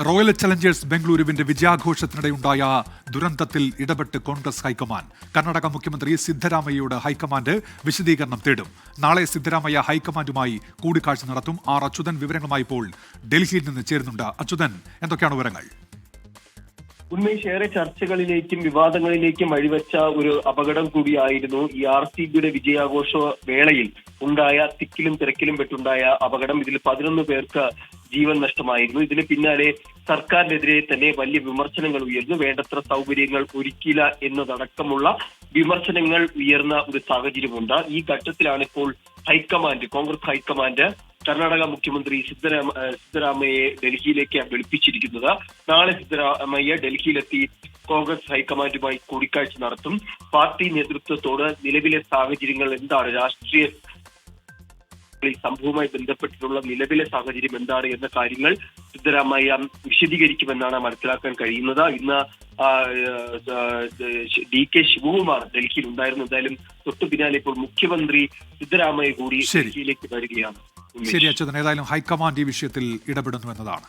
Royal Challengers ബംഗളൂരുവിന്റെ വിജയാഘോഷത്തിനിടെയുണ്ടായ ദുരന്തത്തിൽ ഇടപെട്ട് Congress high command. Karnataka മുഖ്യമന്ത്രി സിദ്ധരാമയ്യയോട് ഹൈക്കമാൻഡ് വിശദീകരണം തേടും. നാളെ സിദ്ധരാമയ്യ ഹൈക്കമാൻഡുമായി കൂടിക്കാഴ്ച നടത്തും. ആർ അച്യുതൻ വിവരങ്ങളുമായി ഇപ്പോൾ ഡൽഹിയിൽ നിന്ന് ചേരുന്നുണ്ട്. അച്യുതൻ, എന്തൊക്കെയാണ് വിവരങ്ങൾ? ഉന്മേഷ്, ഏറെ ചർച്ചകളിലേക്കും വിവാദങ്ങളിലേക്കും വഴിവെച്ച ഒരു അപകടം കൂടിയായിരുന്നു ഈ RCBയുടെ വിജയാഘോഷ വേളയിൽ ഉണ്ടായ തിക്കിലും തിരക്കിലും പെട്ടുണ്ടായ അപകടം. ഇതിൽ 11 പേർക്ക് ജീവൻ നഷ്ടമായിരുന്നു. ഇതിന് പിന്നാലെ സർക്കാരിനെതിരെ തന്നെ വലിയ വിമർശനങ്ങൾ ഉയർന്നു. വേണ്ടത്ര സൗകര്യങ്ങൾ ഒരുക്കിയില്ല എന്നതടക്കമുള്ള വിമർശനങ്ങൾ ഉയർന്ന ഒരു സാഹചര്യമുണ്ട്. ഈ ഘട്ടത്തിലാണ് ഇപ്പോൾ കോൺഗ്രസ് ഹൈക്കമാൻഡ് കർണാടക മുഖ്യമന്ത്രി സിദ്ധരാമയ്യയെ ഡൽഹിയിലേക്ക് വിളിപ്പിച്ചിരിക്കുന്നത്. നാളെ സിദ്ധരാമയ്യ ഡൽഹിയിലെത്തി കോൺഗ്രസ് ഹൈക്കമാൻഡുമായി കൂടിക്കാഴ്ച നടത്തും. പാർട്ടി നേതൃത്വത്തോട് നിലവിലെ സാഹചര്യങ്ങൾ എന്താണ്, രാഷ്ട്രീയ ഈ സംഭവവുമായി ബന്ധപ്പെട്ടിട്ടുള്ള നിലവിലെ സാഹചര്യം എന്താണ് എന്ന കാര്യങ്ങൾ സിദ്ധരാമയ്യ വിശദീകരിക്കുമെന്നാണ് മനസ്സിലാക്കാൻ കഴിയുന്നത്. ഇന്ന് DK ശിവകുമാർ ഡൽഹിയിൽ ഉണ്ടായിരുന്നു. എന്തായാലും തൊട്ടു പിന്നാലെ ഇപ്പോൾ മുഖ്യമന്ത്രി സിദ്ധരാമയ്യ കൂടി ഡൽഹിയിലേക്ക് വരികയാണ്. ശരി അച്യുതൻ, ഏതായാലും ഹൈക്കമാൻഡ് ഈ വിഷയത്തിൽ ഇടപെടുന്നു എന്നതാണ്.